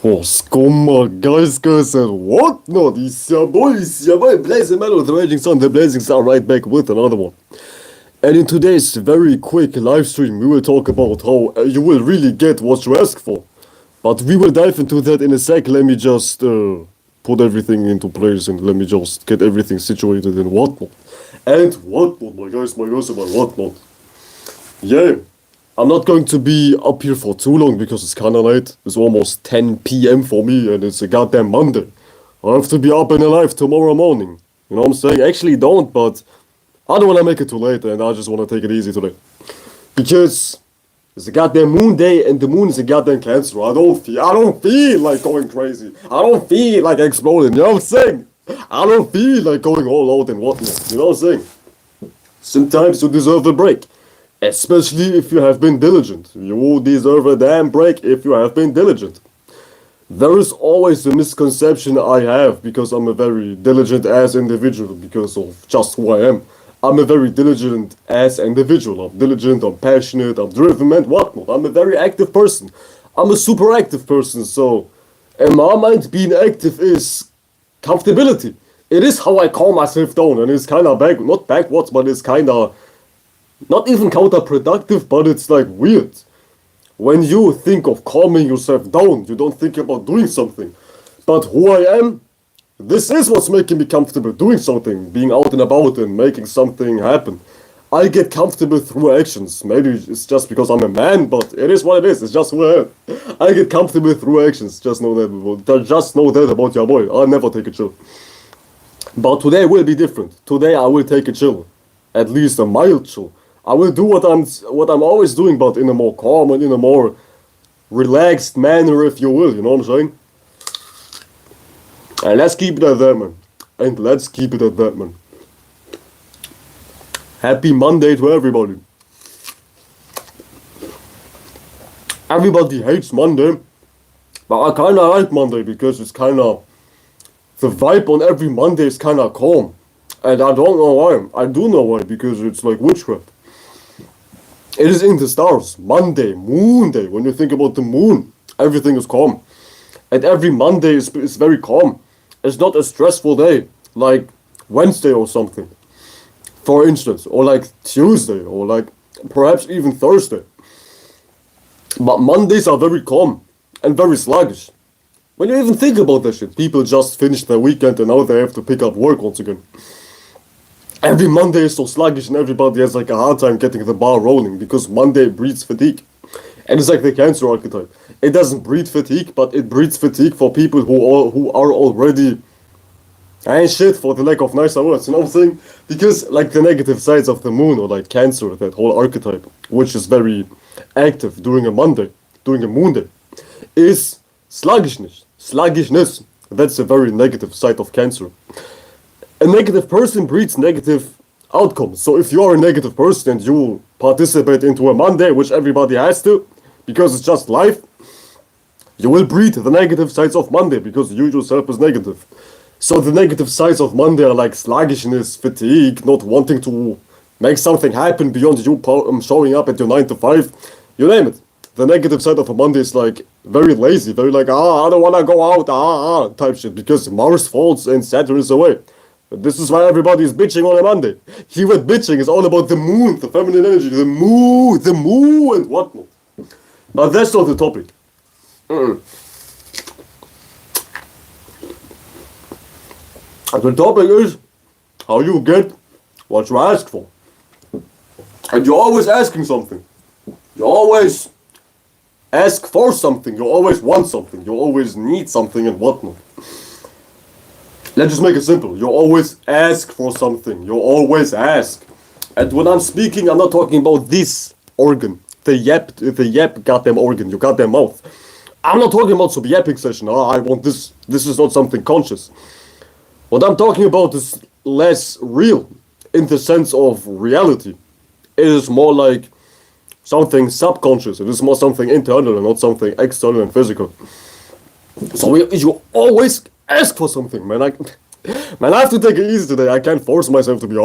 Skumma, guys, girls, and whatnot. It's your boy, Blazing Metal with the Raging Sun, the Blazing Sun, right back with another one. And in today's very quick live stream, we will talk about how you will really get what you ask for. But we will dive into that in a sec. Let me just put everything into place and let me just get everything situated and whatnot. And whatnot, my guys, and my whatnot. Yeah. I'm not going to be up here for too long because it's kinda late. It's almost 10 p.m. for me and it's a goddamn Monday. I have to be up and alive tomorrow morning. You know what I'm saying? Actually don't, but I don't wanna make it too late and I just wanna take it easy today. Because it's a goddamn moon day and the moon is a goddamn Cancer. I don't feel like going crazy. I don't feel like exploding, you know what I'm saying? I don't feel like going all out and whatnot, you know what I'm saying? Sometimes you deserve a break. Especially if you have been diligent. You deserve a damn break if you have been diligent. There is always a misconception I have because I'm a very diligent ass individual because of just who I am. I'm a very diligent ass individual. I'm diligent, I'm passionate, I'm driven, and whatnot. I'm a very active person. I'm a super active person, so in my mind being active is comfortability. It is how I calm myself down and it's kinda not backwards, but it's kinda not even counterproductive, but it's like weird. When you think of calming yourself down, you don't think about doing something. But who I am, this is what's making me comfortable doing something, being out and about and making something happen. I get comfortable through actions. Maybe it's just because I'm a man, but it is what it is. It's just who I am. I get comfortable through actions. Just know that about your boy. I'll never take a chill. But today will be different. Today I will take a chill. At least a mild chill. I will do what I'm always doing, but in a more calm and in a more relaxed manner, if you will, you know what I'm saying? And let's keep it at that, man. And let's keep it at that, man. Happy Monday to everybody. Everybody hates Monday, but I kinda like Monday because it's kinda, the vibe on every Monday is kinda calm. And I don't know why. I do know why, because it's like witchcraft. It is in the stars. Monday, moon day. When you think about the moon, everything is calm. And every Monday is very calm. It's not a stressful day, like Wednesday or something, for instance. Or like Tuesday, or like perhaps even Thursday. But Mondays are very calm and very sluggish. When you even think about that shit, people just finished their weekend and now they have to pick up work once again. Every Monday is so sluggish and everybody has like a hard time getting the bar rolling because Monday breeds fatigue. And it's like the Cancer archetype. It doesn't breed fatigue, but it breeds fatigue for people who are already shit, for the lack of nicer words, you know what I'm saying? Because like the negative sides of the moon or like Cancer, that whole archetype, which is very active during a Monday, during a moon day, is sluggishness. Sluggishness. That's a very negative side of Cancer. A negative person breeds negative outcomes. So if you are a negative person and you participate into a Monday, which everybody has to, because it's just life, you will breed the negative sides of Monday because you yourself is negative. So the negative sides of Monday are like sluggishness, fatigue, not wanting to make something happen beyond you showing up at your 9 to 5, you name it. The negative side of a Monday is like very lazy, very like, I don't wanna go out, type shit, because Mars falls and Saturn is away. This is why everybody is bitching on a Monday. Keyword bitching is all about the moon, the feminine energy, the moon, and whatnot. But that's not the topic. The topic is how you get what you ask for. And you're always asking something. You always ask for something. You always want something. You always need something and whatnot. Let's just make it simple. You always ask for something. You always ask. And when I'm speaking, I'm not talking about this organ. The yap goddamn organ, your goddamn mouth. I'm not talking about some yapping session. I want this. This is not something conscious. What I'm talking about is less real in the sense of reality. It is more like something subconscious. It is more something internal and not something external and physical. So you always ask for something, man. Man, I have to take it easy today. I can't force myself to be.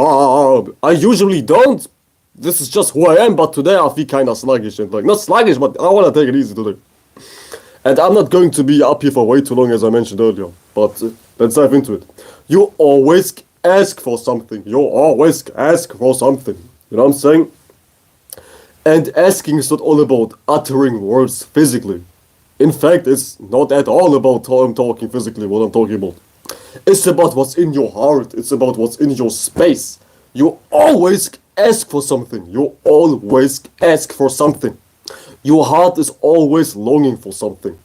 I usually don't. This is just who I am. But today I feel kind of sluggish and like not sluggish, but I want to take it easy today. And I'm not going to be up here for way too long, as I mentioned earlier. But let's dive into it. You always ask for something. You always ask for something. You know what I'm saying? And asking is not all about uttering words physically. In fact, it's not at all about how I'm talking physically, what I'm talking about. It's about what's in your heart. It's about what's in your space. You always ask for something. You always ask for something. Your heart is always longing for something.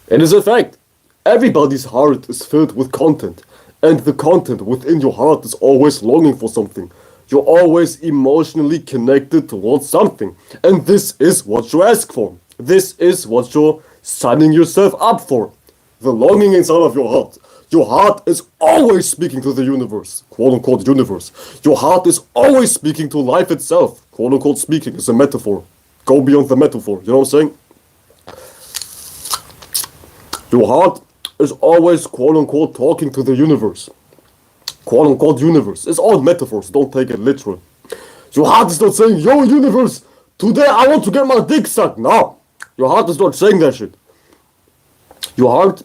And it's a fact. Everybody's heart is filled with content. And the content within your heart is always longing for something. You're always emotionally connected towards something. And this is what you ask for. This is what you're signing yourself up for. The longing inside of your heart. Your heart is always speaking to the universe, quote unquote universe. Your heart is always speaking to life itself, quote unquote speaking. It's a metaphor. Go beyond the metaphor, you know what I'm saying? Your heart is always quote unquote talking to the universe. Quote unquote universe. It's all metaphors, don't take it literal. Your heart is not saying, yo universe, today I want to get my dick sucked. No. Your heart is not saying that shit. Your heart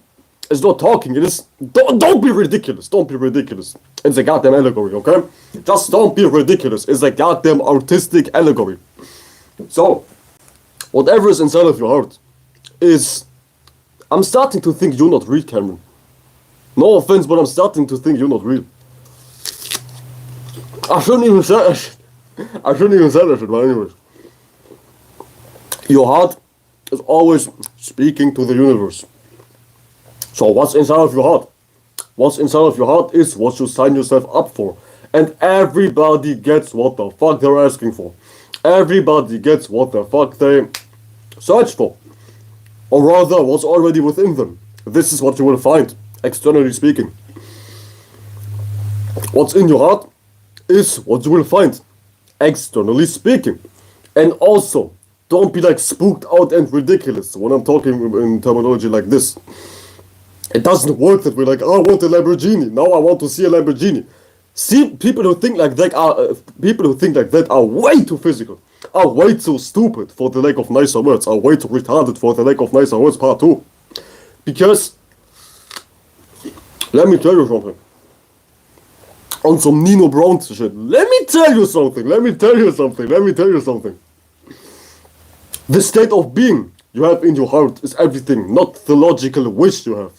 is not talking. It is don't be ridiculous. Don't be ridiculous. It's a goddamn allegory, okay? Just don't be ridiculous. It's a goddamn artistic allegory. So, whatever is inside of your heart is... I'm starting to think you're not real, Cameron. No offense, but I'm starting to think you're not real. I shouldn't even say that shit. I shouldn't even say that shit, but anyways. Your heart is always speaking to the universe. So what's inside of your heart? What's inside of your heart is what you sign yourself up for. And everybody gets what the fuck they're asking for. Everybody gets what the fuck they search for. Or rather, what's already within them. This is what you will find, externally speaking. What's in your heart is what you will find, externally speaking. And also, don't be like spooked out and ridiculous when I'm talking in terminology like this. It doesn't work that we're like, oh, I want a Lamborghini. Now I want to see a Lamborghini. See, people who think like that are way too physical, are way too stupid for the lack of nicer words, are way too retarded for the lack of nicer words, part two. Because, let me tell you something. On some Nino Brown shit, let me tell you something. The state of being you have in your heart is everything, not the logical wish you have.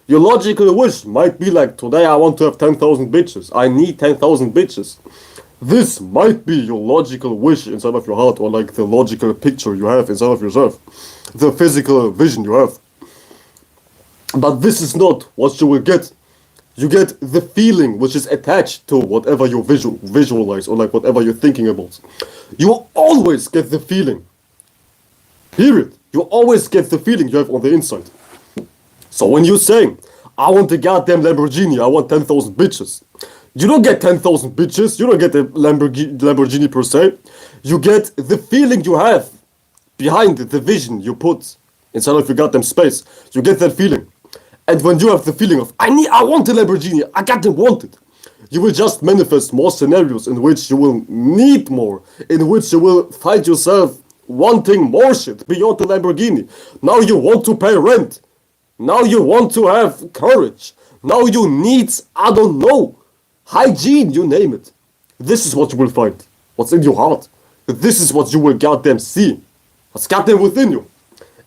Your logical wish might be like, today I want to have 10,000 bitches. I need 10,000 bitches. This might be your logical wish inside of your heart, or like the logical picture you have inside of yourself. The physical vision you have. But this is not what you will get. You get the feeling which is attached to whatever you visualize, or like whatever you're thinking about. You always get the feeling. Period. You always get the feeling you have on the inside. So when you say, I want a goddamn Lamborghini, I want 10,000 bitches. You don't get 10,000 bitches, you don't get a Lamborghini per se. You get the feeling you have behind the vision you put inside of your goddamn space. You get that feeling. And when you have the feeling of, I want a Lamborghini, I goddamn want it. You will just manifest more scenarios in which you will need more, in which you will find yourself wanting more shit beyond the Lamborghini. Now you want to pay rent. Now you want to have courage. Now you need, I don't know, hygiene, you name it. This is what you will find. What's in your heart. This is what you will goddamn see. What's goddamn within you.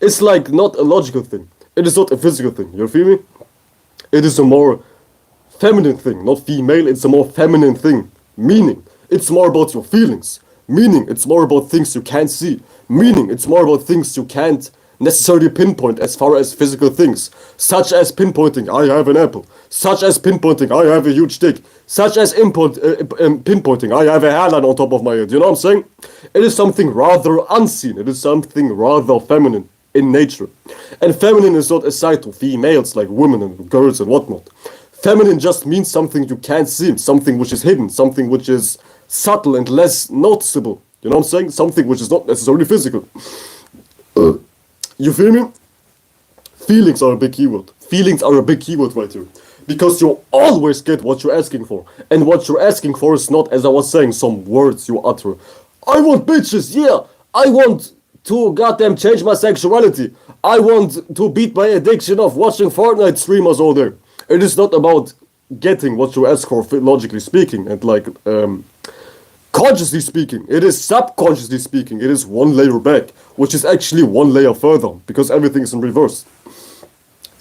It's like not a logical thing. It is not a physical thing. You feel me? It is a more feminine thing. Not female, it's a more feminine thing. Meaning, it's more about your feelings. Meaning, it's more about things you can't see. Meaning, it's more about things you can't necessarily pinpoint as far as physical things, such as pinpointing I have an apple, such as pinpointing I have a huge dick, such as pinpointing I have a hairline on top of my head. You know what I'm saying? It is something rather unseen. It is something rather feminine in nature. And feminine is not assigned to females like women and girls and whatnot. Feminine just means something you can't see, something which is hidden, something which is subtle and less noticeable. You know what I'm saying? Something which is not necessarily physical. You feel me? Feelings are a big keyword. Feelings are a big keyword right here. Because you always get what you're asking for. And what you're asking for is not, as I was saying, some words you utter. I want bitches, yeah. I want to goddamn change my sexuality. I want to beat my addiction of watching Fortnite streamers all day. It is not about getting what you ask for, logically speaking, and like consciously speaking. It is subconsciously speaking. It is one layer back, which is actually one layer further, because everything is in reverse.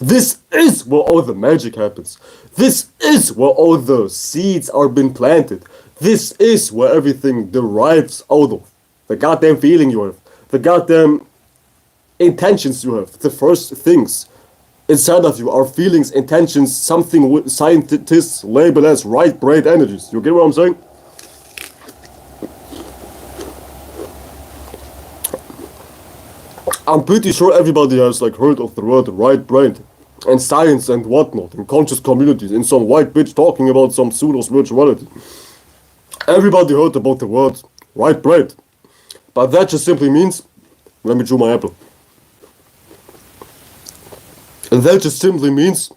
This is where all the magic happens. This is where all the seeds are being planted. This is where everything derives out of. The goddamn feeling you have. The goddamn intentions you have. The first things inside of you are feelings, intentions, something scientists label as right brain energies. You get what I'm saying? I'm pretty sure everybody has like heard of the word right brain and science and whatnot in conscious communities, in some white bitch talking about some pseudo spirituality. Everybody heard about the word right brain, but that just simply means, let me chew my apple. And that just simply means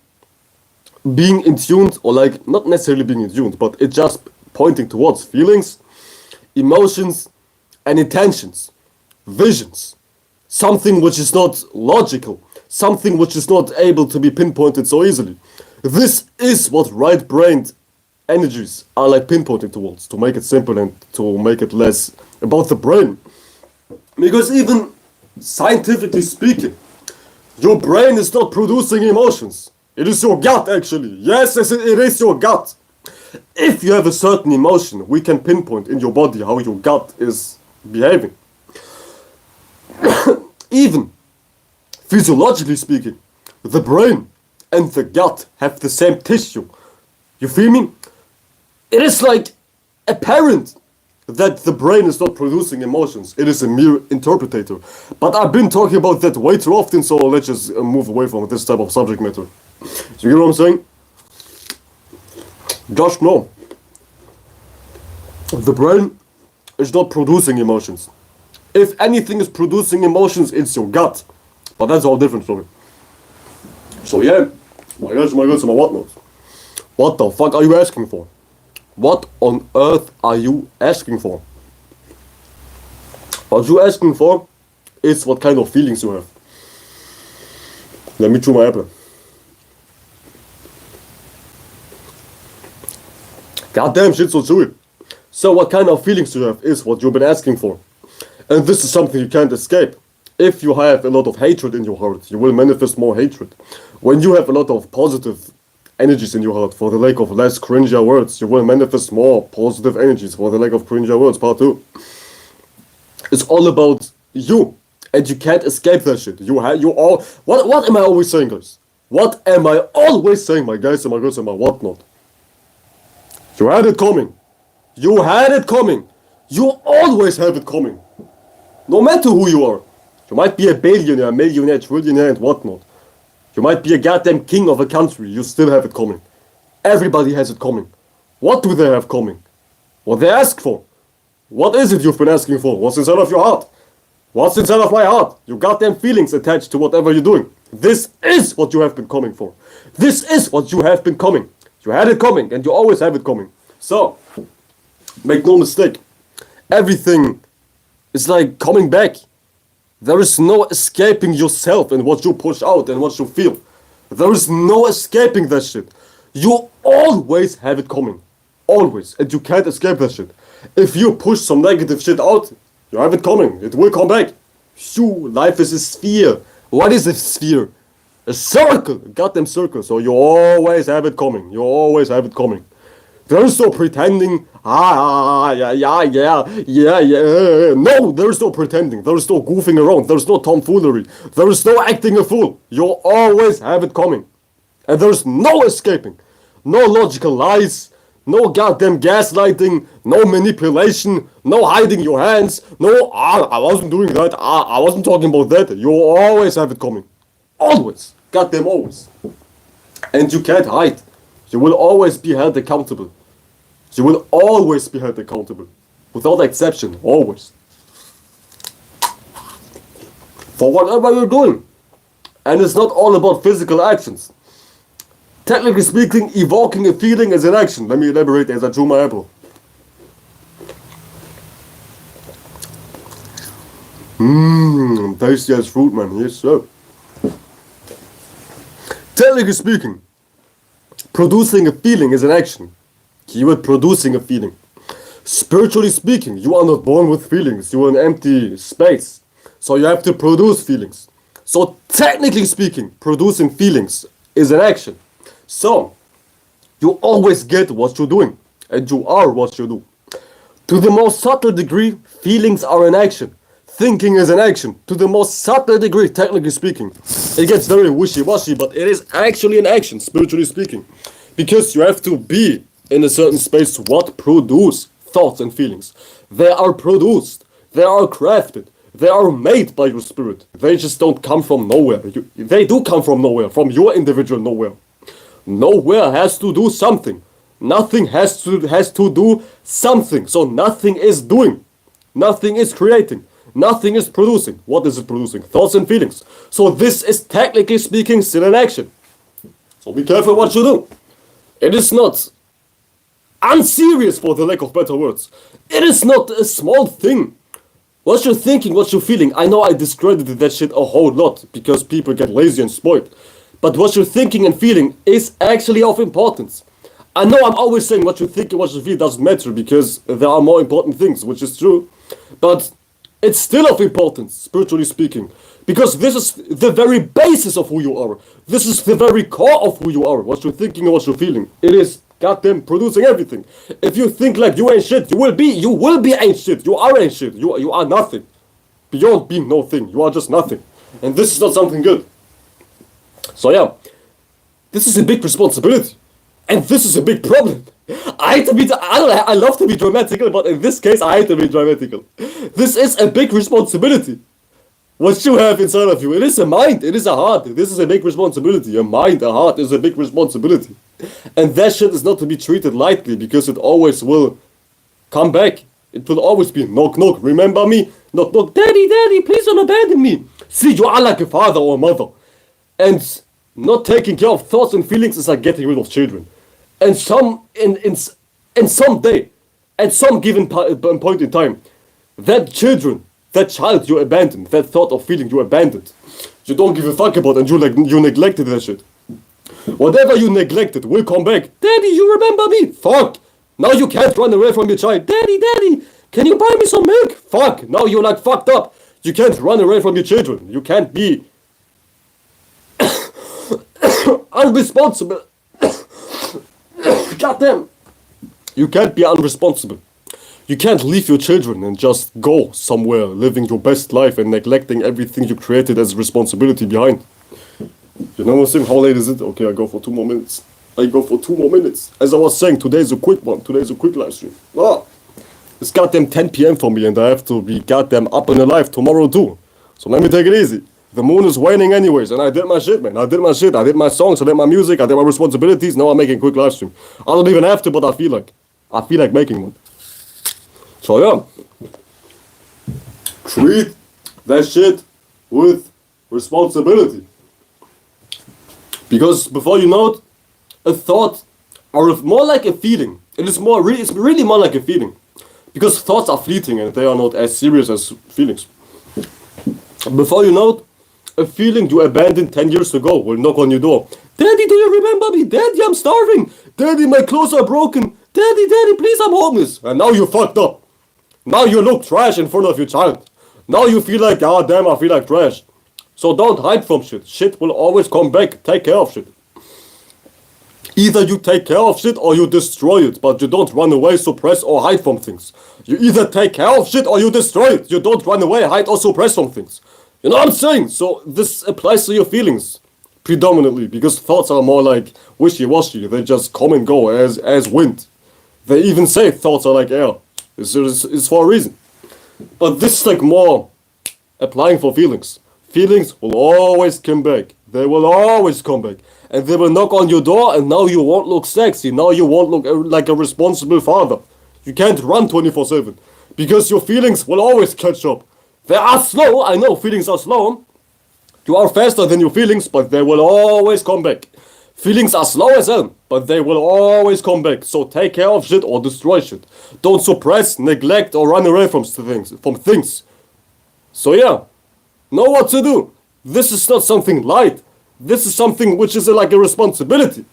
being in tuned, or like not necessarily being in tuned, but it's just pointing towards feelings, emotions, and intentions, visions. Something which is not logical, something which is not able to be pinpointed so easily. This is what right-brained energies are like pinpointing towards, to make it simple and to make it less about the brain. Because even scientifically speaking, your brain is not producing emotions. It is your gut, actually. Yes, it is your gut. If you have a certain emotion, we can pinpoint in your body how your gut is behaving. Even physiologically speaking, the brain and the gut have the same tissue. You feel me? It is like apparent that the brain is not producing emotions. It is a mere interpreter. But I've been talking about that way too often, so let's just move away from this type of subject matter. So you get what I'm saying? Just know, the brain is not producing emotions. If anything is producing emotions, it's your gut. But that's all different story. So yeah, my guys, my whatnots. What the fuck are you asking for? What on earth are you asking for? What you're asking for is what kind of feelings you have. Let me chew my apple. Goddamn shit, so chewy. So what kind of feelings you have is what you've been asking for. And this is something you can't escape. If you have a lot of hatred in your heart, you will manifest more hatred. When you have a lot of positive energies in your heart, for the lack of less cringy words, you will manifest more positive energies, for the lack of cringy words, part 2. It's all about you, and you can't escape that shit. What am I always saying, guys? What am I always saying, my guys and my girls and my whatnot? You had it coming. You had it coming. You always have it coming. No matter who you are. You might be a billionaire, millionaire, trillionaire, and whatnot. You might be a goddamn king of a country. You still have it coming. Everybody has it coming. What do they have coming? What they ask for. What is it you've been asking for? What's inside of your heart? What's inside of my heart? You goddamn feelings attached to whatever you're doing. This is what you have been coming for. This is what you have been coming. You had it coming, and you always have it coming. So, make no mistake. Everything is like coming back. There is no escaping yourself and what you push out and what you feel. There is no escaping that shit. You always have it coming. Always. And you can't escape that shit. If you push some negative shit out, you have it coming. It will come back. Life is a sphere. What is a sphere? A circle. A goddamn circle. So you always have it coming. You always have it coming. There is no pretending, yeah. No, there is no pretending. There is no goofing around. There is no tomfoolery. There is no acting a fool. You always have it coming. And there is no escaping. No logical lies. No goddamn gaslighting. No manipulation. No hiding your hands. No, I wasn't doing that. I wasn't talking about that. You always have it coming. Always. Goddamn always. And you can't hide. You will always be held accountable. You will always be held accountable. Without exception. Always. For whatever you're doing. And it's not all about physical actions. Technically speaking, evoking a feeling is an action. Let me elaborate as I chew my apple. Tasty as fruit, man. Yes, sir. technically speaking, producing a feeling is an action. Keyword producing a feeling. Spiritually speaking, you are not born with feelings. You are an empty space. So you have to produce feelings. So technically speaking, producing feelings is an action. So you always get what you're doing. And you are what you do. To the most subtle degree, feelings are an action. Thinking is an action. To the most subtle degree, technically speaking. It gets very wishy-washy, but it is actually an action, spiritually speaking. Because you have to be in a certain space what produce thoughts and feelings. They are produced. They are crafted. They are made by your spirit. They just don't come from nowhere. They do come from nowhere, from your individual nowhere. Nowhere has to do something. Nothing has to do something. So nothing is doing. Nothing is creating. Nothing is producing. What is it producing? Thoughts and feelings. So this is technically speaking still an action. So be careful what you do. It is not unserious, for the lack of better words. It is not a small thing. What you're thinking, what you're feeling. I know I discredited that shit a whole lot because people get lazy and spoiled. But what you're thinking and feeling is actually of importance. I know I'm always saying what you think and what you feel doesn't matter because there are more important things, which is true. But it's still of importance, spiritually speaking. Because this is the very basis of who you are. This is the very core of who you are. What you're thinking and what you're feeling. It is goddamn producing everything. If you think like you ain't shit, you will be ain't shit. You are ain't shit. You are nothing. Beyond being no thing. You are just nothing. And this is not something good. So yeah, this is a big responsibility. And this is a big problem. I love to be dramatical, but in this case I hate to be dramatical. This is a big responsibility. What you have inside of you, it is a mind, it is a heart. This is a big responsibility. A mind, a heart is a big responsibility. And that shit is not to be treated lightly because it always will come back. It will always be knock knock, remember me? Knock knock, daddy, daddy, please don't abandon me. See, you are like a father or a mother. And not taking care of thoughts and feelings is like getting rid of children. And someday, at some given point in time, that child you abandoned, that thought or feeling you abandoned, you don't give a fuck about and you neglected that shit. Whatever you neglected will come back. Daddy, you remember me? Fuck. Now you can't run away from your child. Daddy, daddy, can you buy me some milk? Fuck. Now you're like fucked up. You can't run away from your children. You can't be unresponsible. Goddamn. You can't be unresponsible. You can't leave your children and just go somewhere living your best life and neglecting everything you created as responsibility behind. You know what I'm saying? How late is it? Okay, I go for 2 more minutes. As I was saying, today's a quick one. Today's a quick live stream. It's goddamn 10 p.m. for me and I have to be goddamn up and alive tomorrow too. So let me take it easy. The moon is waning anyways, and I did my shit, man. I did my shit. I did my songs, I did my music, I did my responsibilities. Now I'm making a quick live stream. I don't even have to, but I feel like making one. So yeah. Treat that shit with responsibility. Because before you know it, a thought, or more like a feeling. It's really more like a feeling. Because thoughts are fleeting and they are not as serious as feelings. Before you know it, a feeling you abandoned 10 years ago will knock on your door. Daddy, do you remember me? Daddy, I'm starving. Daddy, my clothes are broken. Daddy, daddy, please, I'm homeless. And now you fucked up. Now you look trash in front of your child. Now you feel like, ah damn, I feel like trash. So don't hide from shit. Shit will always come back. Take care of shit. Either you take care of shit or you destroy it, but you don't run away, suppress or hide from things. You either take care of shit or you destroy it. You don't run away, hide or suppress from things. You know what I'm saying? So this applies to your feelings predominantly because thoughts are more like wishy-washy. They just come and go as wind. They even say thoughts are like air. It's for a reason. But this is like more applying for feelings. Feelings will always come back. They will always come back. And they will knock on your door and now you won't look sexy. Now you won't look like a responsible father. You can't run 24/7. Because your feelings will always catch up. They are slow, I know feelings are slow. You are faster than your feelings, but they will always come back. Feelings are slow as hell, but they will always come back. So take care of shit or destroy shit. Don't suppress, neglect or run away from things. So yeah, know what to do. This is not something light. This is something which is like a responsibility.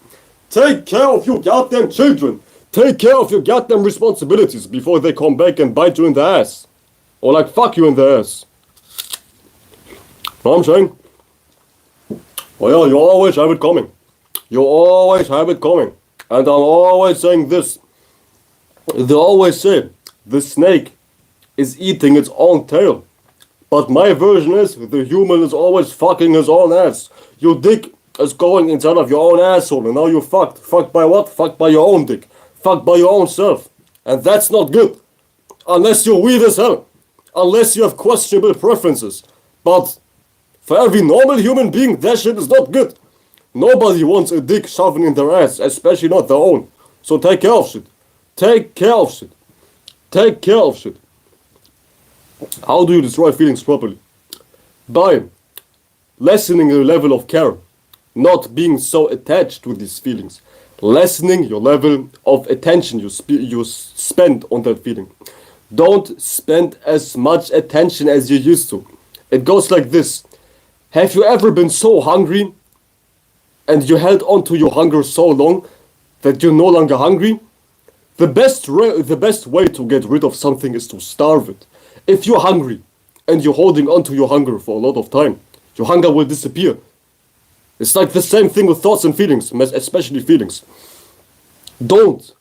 Take care of your goddamn children. Take care of your goddamn responsibilities before they come back and bite you in the ass. Or like fuck you in the ass. Know what I'm saying? Oh yeah, you always have it coming. You always have it coming. And I'm always saying this. They always say, the snake is eating its own tail. But my version is, the human is always fucking his own ass. Your dick is going inside of your own asshole, and now you're fucked. Fucked by what? Fucked by your own dick. Fucked by your own self. And that's not good. Unless you're weird as hell. Unless you have questionable preferences. But for every normal human being, that shit is not good. Nobody wants a dick shoving in their ass, especially not their own. So take care of shit. Take care of shit. Take care of shit. How do you destroy feelings properly? By lessening your level of care. Not being so attached to these feelings. Lessening your level of attention you spend on that feeling. Don't spend as much attention as you used to. It goes like this. Have you ever been so hungry and you held on to your hunger so long that you're no longer hungry? The best way to get rid of something is to starve it. If you're hungry and you're holding on to your hunger for a lot of time, your hunger will disappear. It's like the same thing with thoughts and feelings, especially feelings. Don't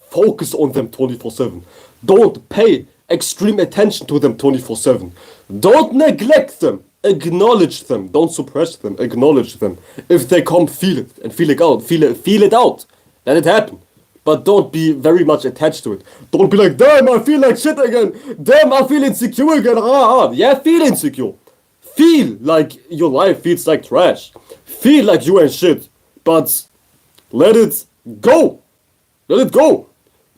focus on them 24/7. Don't pay extreme attention to them 24/7. Don't neglect them. Acknowledge them. Don't suppress them. Acknowledge them. If they come, feel it and feel it out. Feel it out. Let it happen. But don't be very much attached to it. Don't be like, damn, I feel like shit again. Damn, I feel insecure again. Yeah, feel insecure. Feel like your life feels like trash. Feel like you ain't shit. But let it go. Let it go.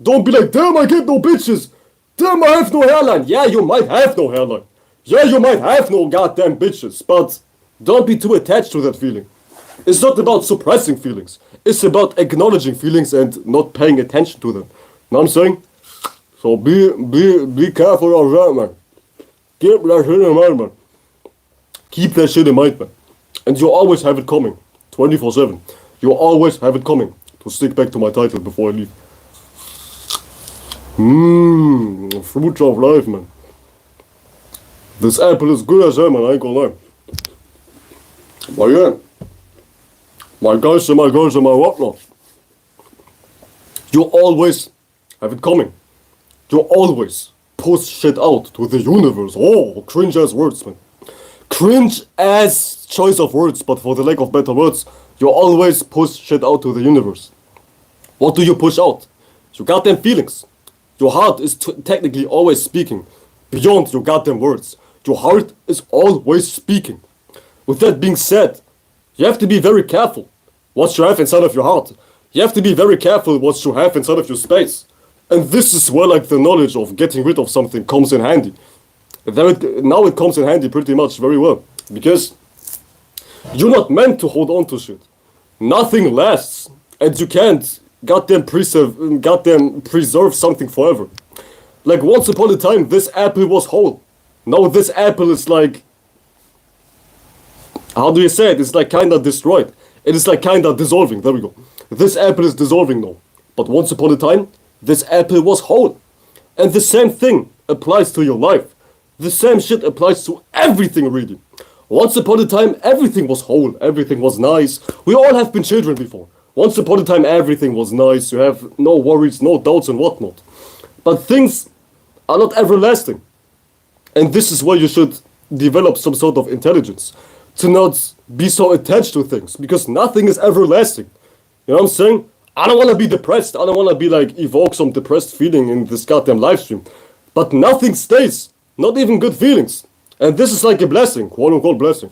Don't be like, damn, I get no bitches. Damn, I have no hairline. Yeah, you might have no hairline. Yeah, you might have no goddamn bitches. But don't be too attached to that feeling. It's not about suppressing feelings. It's about acknowledging feelings and not paying attention to them. Know what I'm saying? So be careful of that, man. Keep that shit in mind, man. Keep that shit in mind, man. And you always have it coming. 24/7. You always have it coming. To stick back to my title before I leave. Fruit of life, man. This apple is good as hell, man. I ain't gonna lie. But yeah. My guys and my girls and my whatnot. You always have it coming. You always push shit out to the universe. Oh, cringe ass words, man. Cringe ass choice of words, but for the lack of better words, you always push shit out to the universe. What do you push out? Your goddamn feelings. Your heart is technically always speaking. Beyond your goddamn words. Your heart is always speaking. With that being said, you have to be very careful what you have inside of your heart. You have to be very careful what you have inside of your space. And this is where like the knowledge of getting rid of something comes in handy. Now it comes in handy pretty much very well. Because you're not meant to hold on to shit. Nothing lasts. And you can't goddamn preserve something forever. Like once upon a time this apple was whole. Now this apple is like, how do you say it? It's like kinda destroyed. It is like kinda dissolving. There we go. This apple is dissolving now. But once upon a time, this apple was whole. And the same thing applies to your life. The same shit applies to everything really. Once upon a time, everything was whole. Everything was nice. We all have been children before. Once upon a time, everything was nice. You have no worries, no doubts and whatnot. But things are not everlasting. And this is where you should develop some sort of intelligence. To not be so attached to things, because nothing is everlasting. You know what I'm saying? I don't want to be depressed. I don't want to be like evoke some depressed feeling in this goddamn live stream. But nothing stays. Not even good feelings. And this is like a blessing, quote unquote blessing.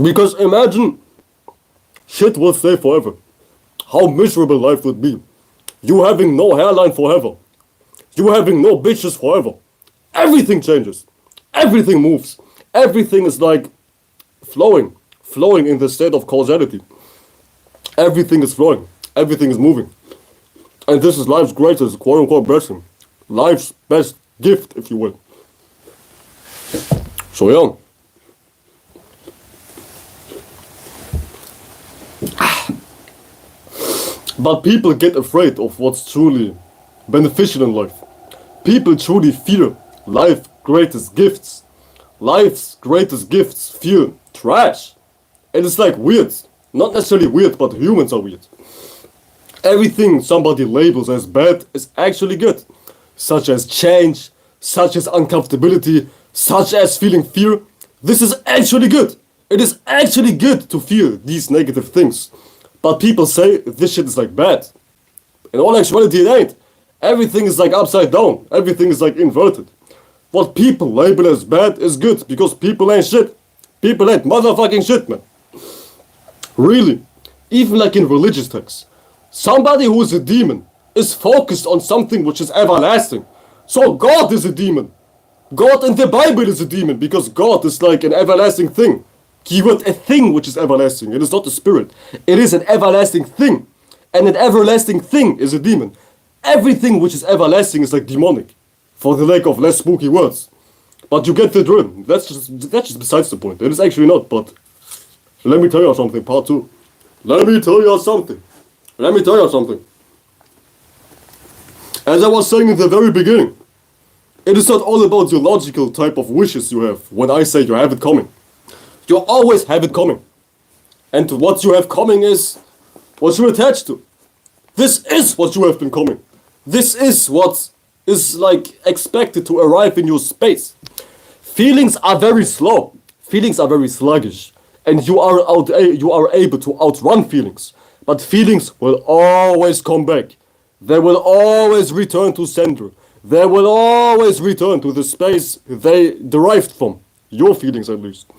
Because imagine shit will stay forever. How miserable life would be. You having no hairline forever. You having no bitches forever. Everything changes. Everything moves. Everything is like flowing in the state of causality. Everything is flowing. Everything is moving. And this is life's greatest quote-unquote blessing. Life's best gift, if you will. So yeah, But people get afraid of what's truly beneficial in life. People truly fear life's greatest gifts. Life's greatest gifts feel trash. And it's like weird. Not necessarily weird, but humans are weird. Everything somebody labels as bad is actually good, such as change, such as uncomfortability, such as feeling fear. This is actually good. It is actually good to feel these negative things. But people say this shit is like bad. In all actuality, it ain't. Everything is like upside down. Everything is like inverted. What people label as bad is good because people ain't shit. People ain't motherfucking shit, man. Really. Even like in religious texts. Somebody who is a demon is focused on something which is everlasting. So God is a demon. God in the Bible is a demon because God is like an everlasting thing. Keyword, a thing which is everlasting. It is not a spirit. It is an everlasting thing. And an everlasting thing is a demon. Everything which is everlasting is like demonic. For the lack of less spooky words. But you get the drill. That's just besides the point. It is actually not, but let me tell you something, part 2. Let me tell you something. Let me tell you something. As I was saying in the very beginning, it is not all about your logical type of wishes you have when I say you have it coming. You always have it coming. And what you have coming is what you're attached to. This is what you have been coming. This is what is like expected to arrive in your space. Feelings are very slow. Feelings are very sluggish. And you are able to outrun feelings. But feelings will always come back. They will always return to center. They will always return to the space they derived from. Your feelings, at least.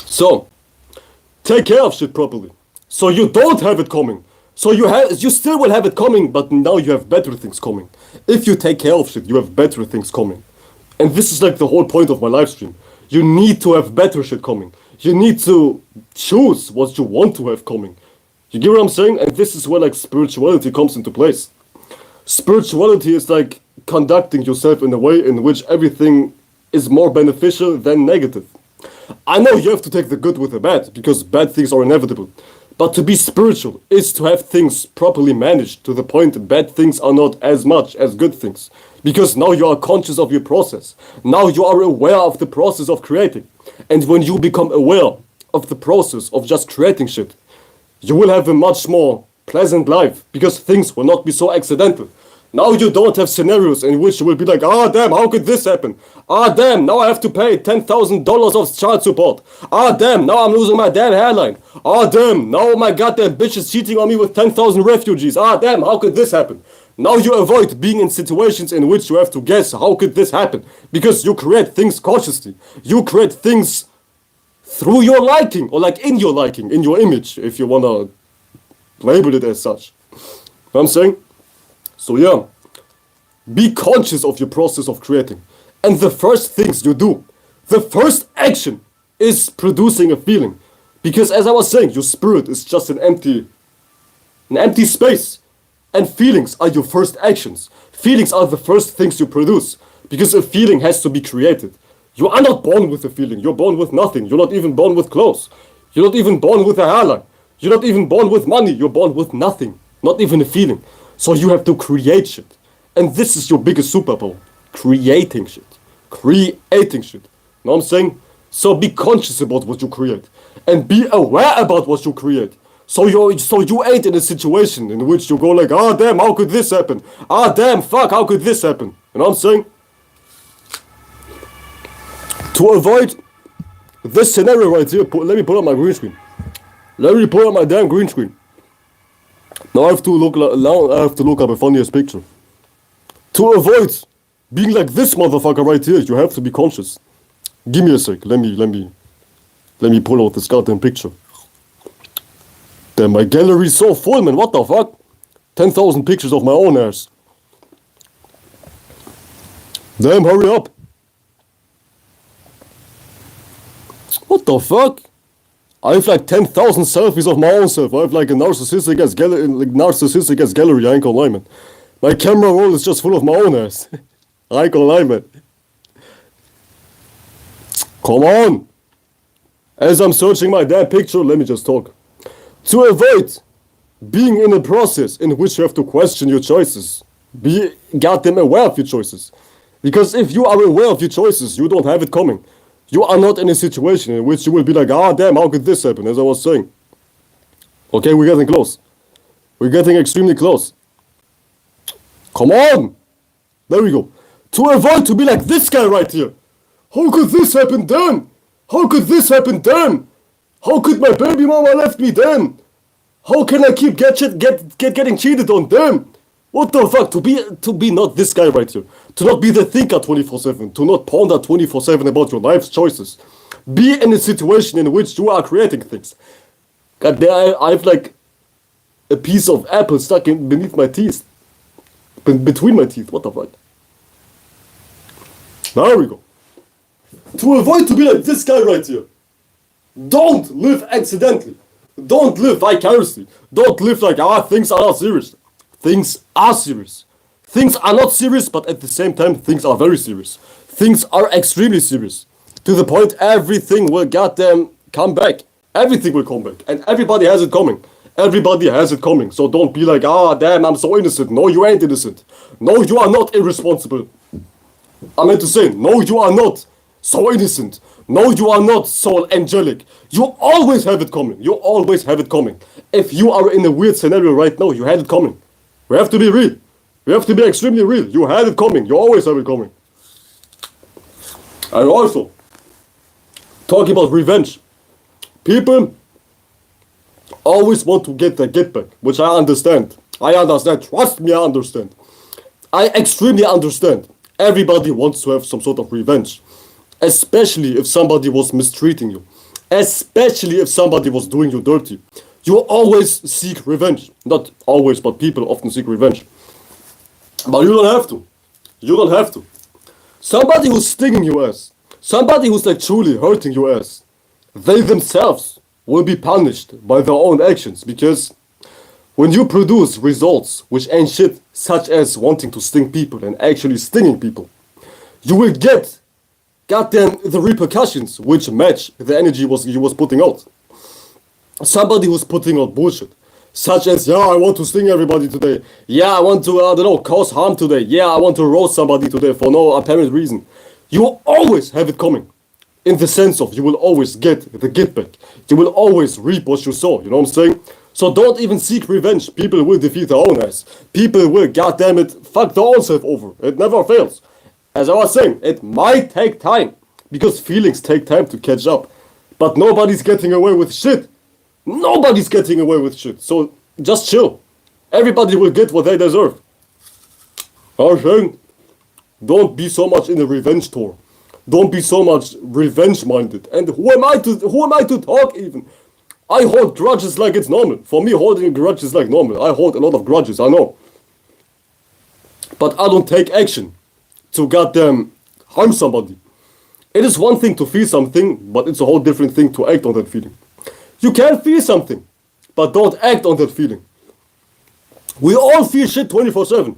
So, take care of shit properly. So you don't have it coming. So you still will have it coming, but now you have better things coming. If you take care of shit, you have better things coming. And this is like the whole point of my live stream. You need to have better shit coming. You need to choose what you want to have coming. You get what I'm saying? And this is where like spirituality comes into place. Spirituality is like conducting yourself in a way in which everything is more beneficial than negative. I know you have to take the good with the bad, because bad things are inevitable. But to be spiritual is to have things properly managed to the point that bad things are not as much as good things. Because now you are conscious of your process. Now you are aware of the process of creating. And when you become aware of the process of just creating shit, you will have a much more pleasant life because things will not be so accidental. Now you don't have scenarios in which you will be like, ah damn, how could this happen? Ah damn, now I have to pay $10,000 of child support. Ah damn, now I'm losing my damn hairline. Ah damn, now my goddamn bitch is cheating on me with 10,000 refugees. Ah damn, how could this happen? Now you avoid being in situations in which you have to guess how could this happen, because you create things cautiously. You create things through your liking, or like in your liking, in your image, if you wanna label it as such. You know what I'm saying? So yeah, be conscious of your process of creating. And the first things you do, the first action is producing a feeling. Because as I was saying, your spirit is just an empty space. And feelings are your first actions. Feelings are the first things you produce. Because a feeling has to be created. You are not born with a feeling. You're born with nothing. You're not even born with clothes. You're not even born with a hairline. You're not even born with money. You're born with nothing. Not even a feeling. So you have to create shit. And this is your biggest superpower. Creating shit. Creating shit. Know what I'm saying? So be conscious about what you create. And be aware about what you create. So you ain't in a situation in which you go like, ah damn, how could this happen? Ah damn, fuck, how could this happen? You know what I'm saying? To avoid this scenario right here, let me pull up my green screen. Let me pull up my damn green screen. Now I have to look up a funniest picture. To avoid being like this motherfucker right here, you have to be conscious. Give me a sec. Let me pull out this goddamn picture. Damn, my gallery is so full, man. What the fuck? 10,000 pictures of my own ass. Damn, hurry up. What the fuck? I have like 10,000 selfies of my own self. I have like a narcissistic ass gallery. I ain't gonna lie, man. My camera roll is just full of my own ass. I ain't gonna lie, man. Come on. As I'm searching my damn picture, let me just talk. To avoid being in a process in which you have to question your choices. Be goddamn aware of your choices. Because if you are aware of your choices, you don't have it coming. You are not in a situation in which you will be like, ah, damn, how could this happen? As I was saying. Okay, we're getting close. We're getting extremely close. Come on! There we go. To avoid to be like this guy right here. How could this happen then? How could this happen then? How could my baby mama left me then? How can I keep getting cheated on them? What the fuck? To be not this guy right here. To not be the thinker 24/7. To not ponder 24/7 about your life's choices. Be in a situation in which you are creating things. God damn, I have like a piece of apple stuck in beneath my teeth. Between my teeth. What the fuck? There we go. To avoid to be like this guy right here. Don't live accidentally. Don't live vicariously. Don't live like, things are not serious. Things are serious. Things are not serious, but at the same time, things are very serious. Things are extremely serious. To the point everything will goddamn come back. Everything will come back. And everybody has it coming. Everybody has it coming. So don't be like, damn, I'm so innocent. No, you ain't innocent. No, you are not irresponsible. I meant to say, no, you are not so innocent. No, you are not so angelic. You always have it coming. You always have it coming. If you are in a weird scenario right now, you had it coming. We have to be real. We have to be extremely real. You had it coming. You always have it coming. And also, talking about revenge. People always want to get their get back, which I understand. I understand. Trust me, I understand. I extremely understand. Everybody wants to have some sort of revenge. Especially if somebody was mistreating you. Especially if somebody was doing you dirty. You always seek revenge. Not always, but people often seek revenge. But you don't have to. You don't have to. Somebody who's stinging your ass. Somebody who's like truly hurting your ass. They themselves will be punished by their own actions. Because when you produce results which ain't shit, such as wanting to sting people and actually stinging people, you will get goddamn the repercussions which match the energy you was putting out. Somebody who's putting out bullshit, such as, yeah, I want to sting everybody today. Yeah, I want to, cause harm today. Yeah, I want to roast somebody today for no apparent reason. You always have it coming. In the sense of, you will always get the get back. You will always reap what you sow. You know what I'm saying? So don't even seek revenge. People will defeat their own ass. People will, goddamn it, fuck their own self over. It never fails. As I was saying, it might take time. Because feelings take time to catch up. But nobody's getting away with shit. Nobody's getting away with shit. So just chill. Everybody will get what they deserve. I'm saying, don't be so much in a revenge tour. Don't be so much revenge minded. And who am I to talk even? I hold grudges like it's normal. For me, holding grudges is like normal. I hold a lot of grudges, I know. But I don't take action to goddamn harm somebody. It is one thing to feel something, but it's a whole different thing to act on that feeling. You can feel something, but don't act on that feeling. We all feel shit 24/7.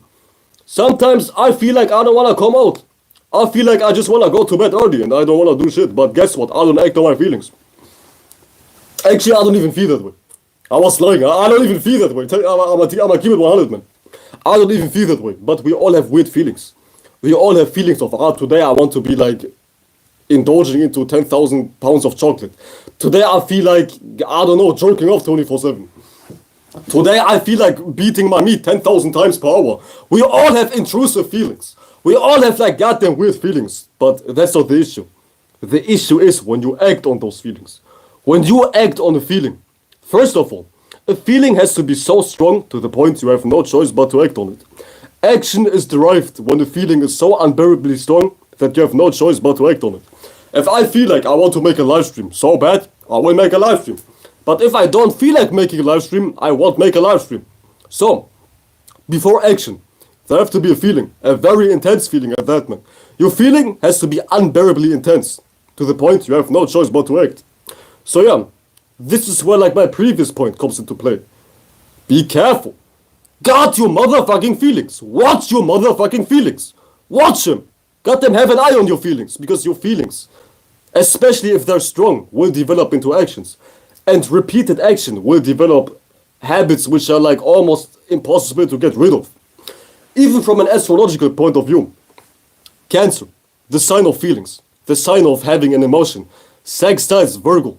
Sometimes I feel like I don't want to come out. I feel like I just want to go to bed early and I don't want to do shit. But guess what? I don't act on my feelings. Actually, I don't even feel that way. I was lying. I don't even feel that way. I'm a keep it 100, man. I don't even feel that way. But we all have weird feelings. We all have feelings of, today I want to be like indulging into 10,000 pounds of chocolate. Today I feel like, jerking off 24/7. Today I feel like beating my meat 10,000 times per hour. We all have intrusive feelings. We all have like goddamn weird feelings. But that's not the issue. The issue is when you act on those feelings. When you act on a feeling. First of all, a feeling has to be so strong to the point you have no choice but to act on it. Action is derived when the feeling is so unbearably strong that you have no choice but to act on it. If I feel like I want to make a live stream so bad, I will make a live stream. But if I don't feel like making a live stream, I won't make a live stream. So, before action, there have to be a feeling, a very intense feeling at that, man. Your feeling has to be unbearably intense, to the point you have no choice but to act. So yeah, this is where like my previous point comes into play. Be careful. Guard your motherfucking feelings. Watch your motherfucking feelings. Watch them. Got them, have an eye on your feelings, because your feelings, especially if they're strong, will develop into actions. And repeated action will develop habits which are like almost impossible to get rid of. Even from an astrological point of view, Cancer, the sign of feelings, the sign of having an emotion. Sextiles, Virgo.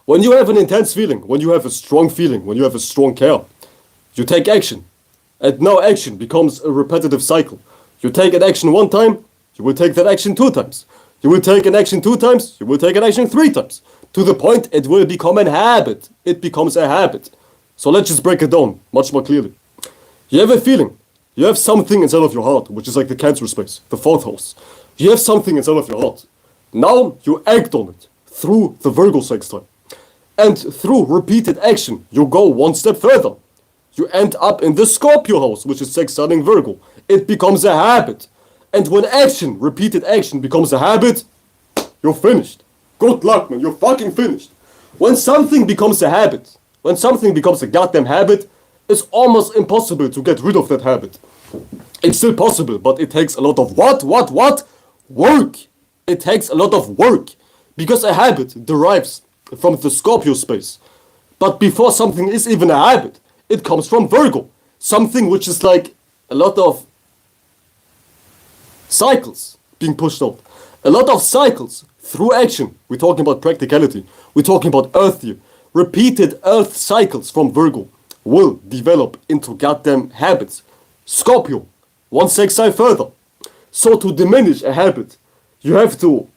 When you have an intense feeling, when you have a strong feeling, when you have a strong care, you take action. And now action becomes a repetitive cycle. You take an action one time, you will take that action 2 times. You will take an action 2 times, you will take an action 3 times. To the point it will become a habit. It becomes a habit. So let's just break it down much more clearly. You have a feeling. You have something inside of your heart, which is like the Cancer space, the 4th house. You have something inside of your heart. Now you act on it through the Virgo sextile. And through repeated action, you go one step further. You end up in the Scorpio house, which is sextiling Virgo. It becomes a habit. And when action, repeated action, becomes a habit, you're finished. Good luck, man. You're fucking finished. When something becomes a habit, when something becomes a goddamn habit, it's almost impossible to get rid of that habit. It's still possible, but it takes a lot of what? Work. It takes a lot of work. Because a habit derives from the Scorpio space. But before something is even a habit, it comes from Virgo. Something which is like a lot of cycles being pushed out. A lot of cycles through action. We're talking about practicality. We're talking about earth here. Repeated earth cycles from Virgo will develop into goddamn habits. Scorpio, one sextile further. So to diminish a habit, you have to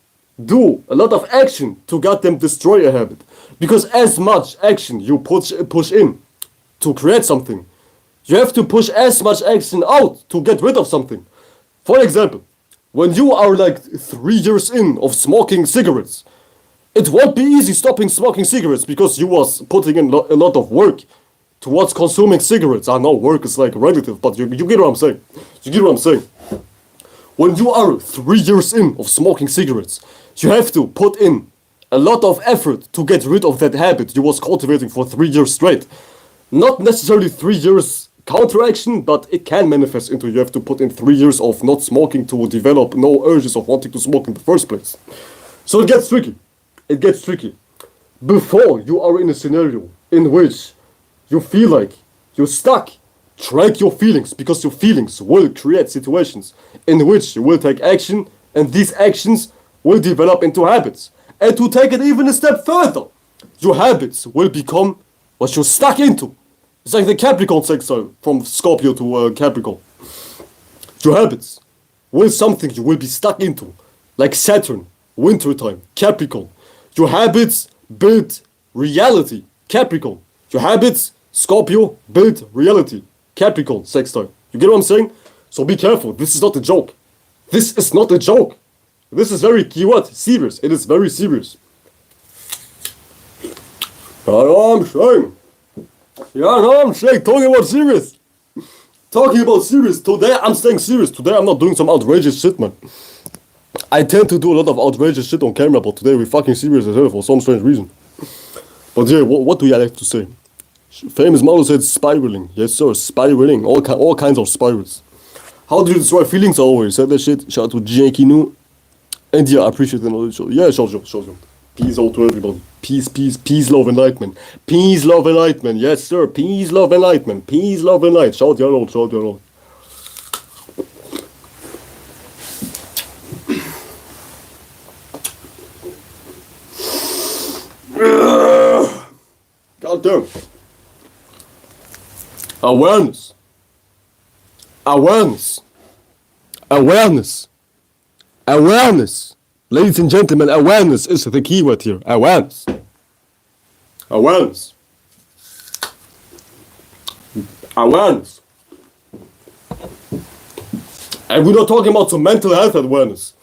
do a lot of action to goddamn destroy a habit. Because as much action you push in to create something, you have to push as much action out to get rid of something. For example, when you are like 3 years in of smoking cigarettes, it won't be easy stopping smoking cigarettes because you was putting in a lot of work towards consuming cigarettes. I know work is like relative, but you get what I'm saying. You get what I'm saying. When you are 3 years in of smoking cigarettes, you have to put in a lot of effort to get rid of that habit you was cultivating for 3 years straight. Not necessarily 3 years counteraction, but it can manifest into you have to put in 3 years of not smoking to develop no urges of wanting to smoke in the first place. So it gets tricky. It gets tricky. Before you are in a scenario in which you feel like you're stuck, track your feelings, because your feelings will create situations in which you will take action, and these actions will develop into habits. And to take it even a step further, your habits will become what you're stuck into. It's like the Capricorn sextile from Scorpio to Capricorn. Your habits will something you will be stuck into, like Saturn, wintertime, Capricorn. Your habits build reality, Capricorn. Your habits, Scorpio, build reality, Capricorn sextile. You get what I'm saying? So be careful. This is not a joke. This is not a joke. This is very keyword serious. It is very serious. I'm saying. I'm saying. Talking about serious. Talking about serious. Today I'm staying serious. Today I'm not doing some outrageous shit, man. I tend to do a lot of outrageous shit on camera, but today we're fucking serious as hell for some strange reason. But yeah, what do you have to say? Famous model said spiraling. Yes, sir, spiraling. All kinds of spirals. How do you destroy feelings? I always said that shit. Shout out to Jenkinu. And yeah, I appreciate the knowledge. Yeah, show. Peace out to everybody. Peace, love, enlightenment. Peace, love, enlightenment. Yes, sir. Peace, love, enlightenment. Peace, love, enlightenment. Shout your Lord. God damn. Awareness. Ladies and gentlemen, awareness is the keyword here. Awareness. And we're not talking about some mental health awareness.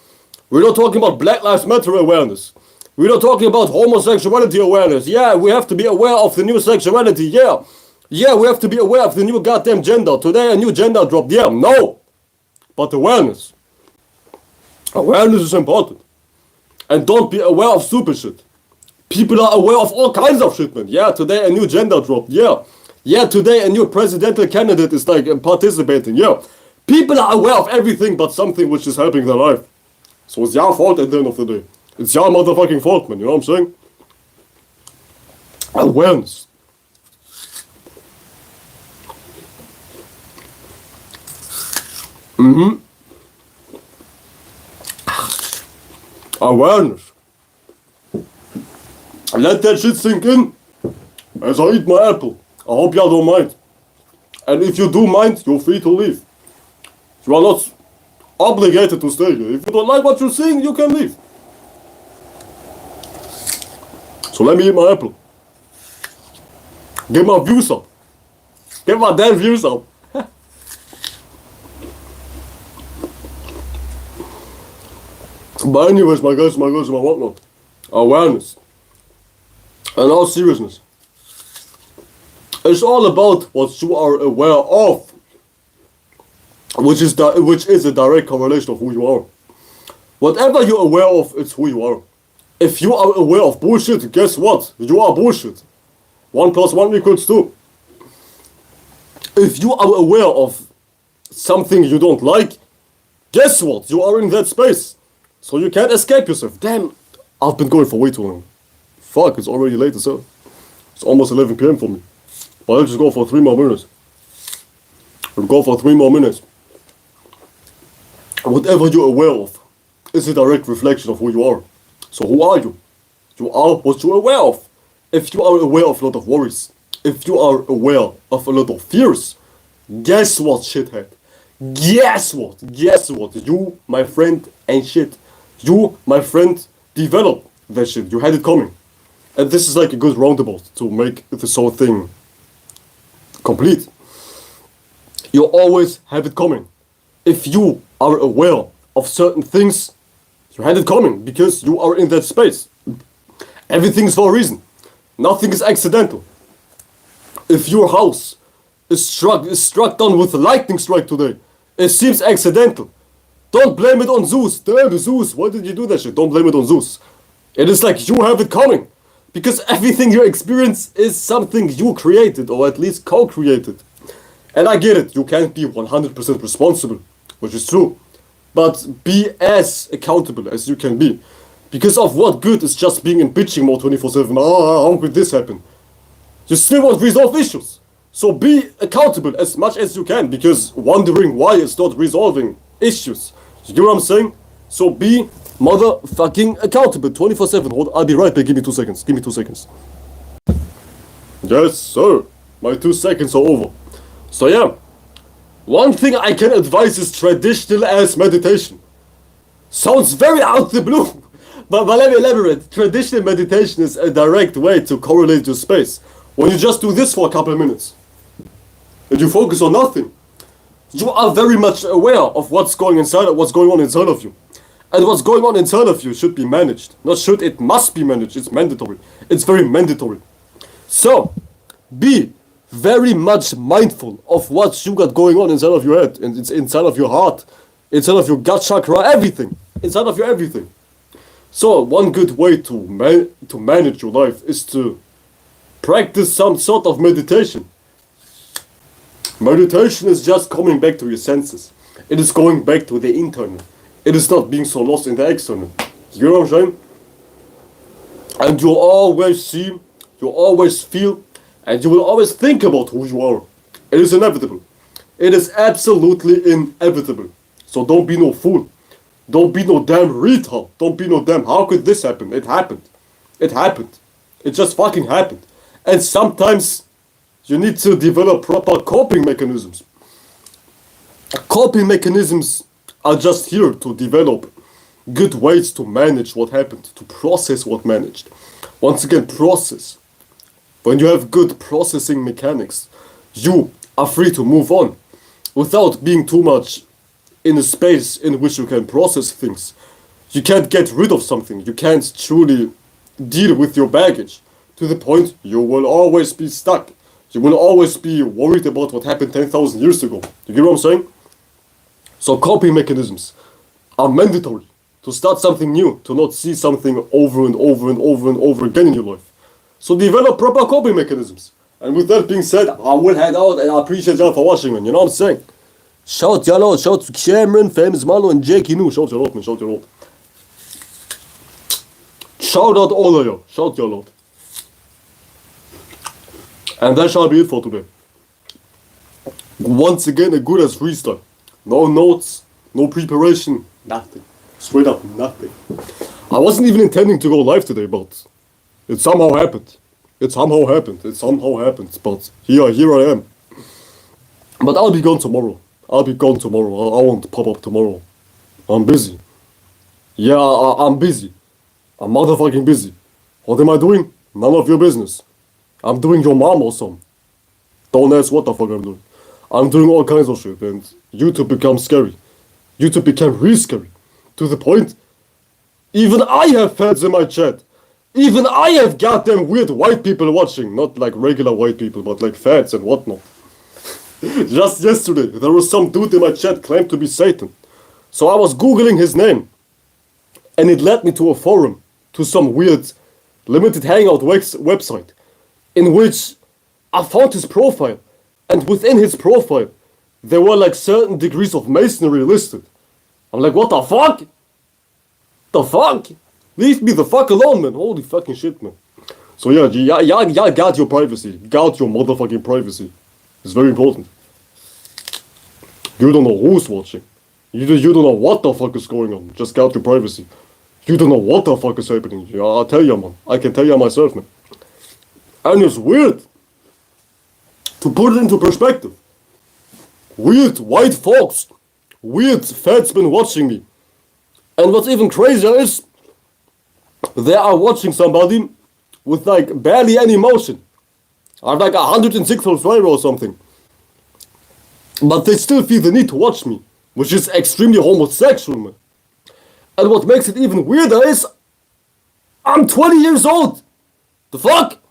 We're not talking about Black Lives Matter awareness. We're not talking about homosexuality awareness. Yeah, we have to be aware of the new sexuality. Yeah, we have to be aware of the new goddamn gender. Today a new gender dropped. Yeah, no. But awareness. Awareness is important. And don't be aware of stupid shit. People are aware of all kinds of shit, man. Yeah, today a new gender dropped. Yeah, today a new presidential candidate is like participating. Yeah, people are aware of everything but something which is helping their life. So it's your fault at the end of the day. It's your motherfucking fault, man. You know what I'm saying? Awareness. Awareness. Let that shit sink in as I eat my apple. I hope y'all don't mind. And if you do mind, you're free to leave. You are not obligated to stay here. If you don't like what you're seeing, you can leave. So let me eat my apple. Get my views up. Get my damn views up. But anyways, my guys, my whatnot. Awareness. And all seriousness. It's all about what you are aware of. Which is a direct correlation of who you are. Whatever you're aware of, it's who you are. If you are aware of bullshit, guess what? You are bullshit. 1 + 1 = 2. If you are aware of something you don't like, guess what? You are in that space. So you can't escape yourself. Damn, I've been going for way too long. Fuck, it's already late as hell. It's almost 11 p.m. for me. But I'll just go for 3 more minutes. I'll go for 3 more minutes. Whatever you're aware of is a direct reflection of who you are. So who are you? You are what you're aware of. If you are aware of a lot of worries, if you are aware of a lot of fears, guess what, shithead? Guess what? Guess what? You, my friend, ain't shit. You, my friend, develop that shit. You had it coming. And this is like a good roundabout to make this whole thing complete. You always have it coming. If you are aware of certain things, you had it coming because you are in that space. Everything's for a reason. Nothing is accidental. If your house is struck down with a lightning strike today, it seems accidental. Don't blame it on Zeus. Damn, Zeus, why did you do that shit? Don't blame it on Zeus. It is like you have it coming. Because everything you experience is something you created, or at least co-created. And I get it, you can't be 100% responsible, which is true. But be as accountable as you can be. Because of what good is just being in bitching mode 24/7? How could this happen? You still won't resolve issues. So be accountable as much as you can, because wondering why is not resolving issues. You get what I'm saying? So be motherfucking accountable 24/7. Hold, I'll be right back. Give me 2 seconds. Give me 2 seconds. Yes, sir. My 2 seconds are over. So yeah, one thing I can advise is traditional ass meditation. Sounds very out the blue, but let me elaborate. Traditional meditation is a direct way to correlate your space. When you just do this for a couple of minutes, and you focus on nothing, you are very much aware of what's going on inside of you. And what's going on inside of you should be managed. Not should, it must be managed. It's mandatory. It's very mandatory. So, be very much mindful of what you got going on inside of your head, and it's inside of your heart, inside of your gut chakra, everything. Inside of your everything. So, one good way to manage your life is to practice some sort of meditation. Meditation is just coming back to your senses. It is going back to the internal. It is not being so lost in the external. You know what I'm saying? And you'll always see, you'll always feel, and you will always think about who you are. It is inevitable. It is absolutely inevitable. So don't be no fool. Don't be no damn retard. Don't be no damn, how could this happen? It happened. It happened. It just fucking happened. And sometimes you need to develop proper coping mechanisms. Coping mechanisms are just here to develop good ways to manage what happened, to process what managed. Once again, process. When you have good processing mechanics, you are free to move on without being too much in a space in which you can process things. You can't get rid of something. You can't truly deal with your baggage to the point you will always be stuck. You will always be worried about what happened 10,000 years ago. You get what I'm saying? So coping mechanisms are mandatory to start something new, to not see something over and over and over and over again in your life. So develop proper coping mechanisms. And with that being said, I will head out and I appreciate y'all for watching, man. You know what I'm saying? Shout y'all out. Shout to Cameron, Famous Malo, and Jake Inu. Shout y'all out, man. Shout y'all out. Shout out all of y'all. Shout y'all out. And that shall be it for today. Once again, a good as freestyle. No notes, no preparation, nothing. Straight up, nothing. I wasn't even intending to go live today, but it somehow happened. It somehow happened. But here I am. But I'll be gone tomorrow. I won't pop up tomorrow. I'm busy. Yeah, I'm busy. I'm motherfucking busy. What am I doing? None of your business. I'm doing your mom or something. Don't ask what the fuck I'm doing. I'm doing all kinds of shit, and YouTube becomes scary. YouTube became really scary. To the point, even I have fans in my chat. Even I have goddamn weird white people watching. Not like regular white people, but like fans and whatnot. Just yesterday, there was some dude in my chat claimed to be Satan. So I was googling his name. And it led me to a forum. To some weird limited hangout website. In which I found his profile. And within his profile, there were like certain degrees of masonry listed. I'm like, what the fuck? The fuck? Leave me the fuck alone, man. Holy fucking shit, man. So yeah, guard your privacy. Guard your motherfucking privacy. It's very important. You don't know who's watching. You don't know what the fuck is going on. Just guard your privacy. You don't know what the fuck is happening. Yeah, I'll tell you, man. I can tell you myself, man. And it's weird. To put it into perspective. Weird white folks. Weird fats been watching me. And what's even crazier is they are watching somebody with like barely any emotion. Are like 106 subscribers or something. But they still feel the need to watch me. Which is extremely homosexual, man. And what makes it even weirder is I'm 20 years old. The fuck?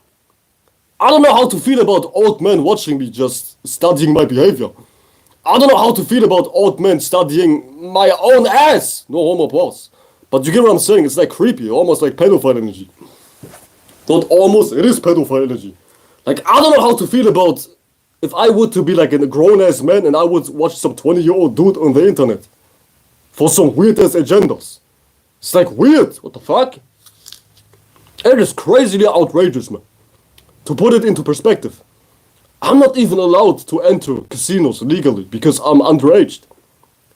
I don't know how to feel about old men watching me just studying my behavior. I don't know how to feel about old men studying my own ass. No homo pause. But you get what I'm saying? It's like creepy, almost like pedophile energy. Not almost, it is pedophile energy. Like, I don't know how to feel about if I were to be like a grown-ass man and I would watch some 20-year-old dude on the internet. For some weird-ass agendas. It's like weird, what the fuck? It is crazily outrageous, man. To put it into perspective. I'm not even allowed to enter casinos legally because I'm underage.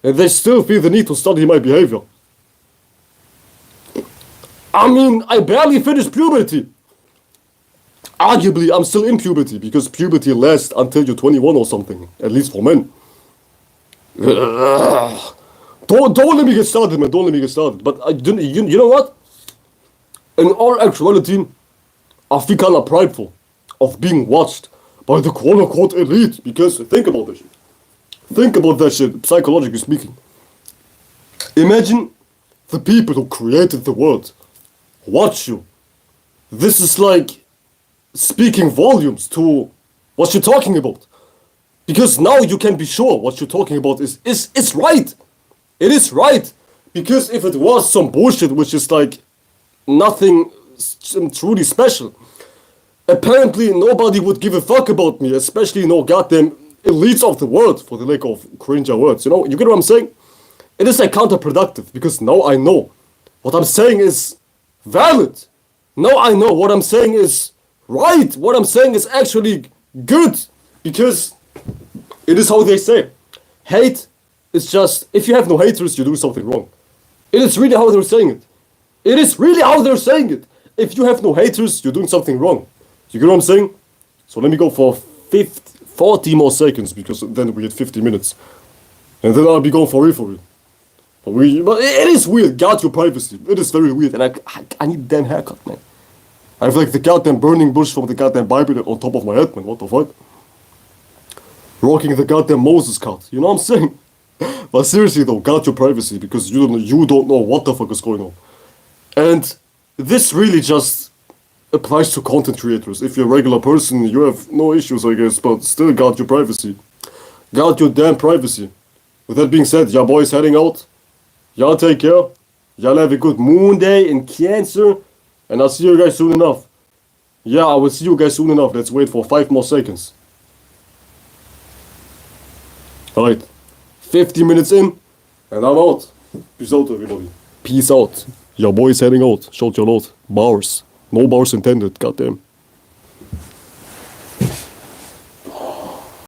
And they still feel the need to study my behavior. I mean, I barely finished puberty. Arguably, I'm still in puberty because puberty lasts until you're 21 or something. At least for men. Don't let me get started, man. Don't let me get started. But you know what? In all actuality, I feel kind of prideful of being watched by the quote-unquote elite. Because think about this shit. Think about that shit, psychologically speaking. Imagine the people who created the world watch you. This is like speaking volumes to what you're talking about. Because now you can be sure what you're talking about is right. It is right. Because if it was some bullshit which is like nothing truly special, apparently nobody would give a fuck about me, especially no goddamn elites of the world, for the lack of cringe words. You know, you get what I'm saying? It is like counterproductive because now I know what I'm saying is valid. Now I know what I'm saying is right. What I'm saying is actually good because it is how they say. Hate is just, if you have no haters, you do something wrong. It is really how they're saying it. It is really how they're saying it. If you have no haters, you're doing something wrong. You get what I'm saying? So let me go for 40 more seconds because then we get 50 minutes. And then I'll be going for real. But it is weird. Guard your privacy. It is very weird. And I need a damn haircut, man. I have like the goddamn burning bush from the goddamn Bible on top of my head, man. What the fuck? Rocking the goddamn Moses cut. You know what I'm saying? But seriously though, guard your privacy because you don't know what the fuck is going on. And this really just applies to content creators. If you're a regular person, you have no issues, I guess, but still guard your privacy. Guard your damn privacy. With that being said, y'all boys heading out. Y'all take care. Y'all have a good moon day in Cancer. And I'll see you guys soon enough. Yeah, I will see you guys soon enough. Let's wait for 5 more seconds. Alright. 50 minutes in. And I'm out. Peace out, everybody. Peace out. Your boy's heading out. Shout your load. Bars. No bars intended, goddamn.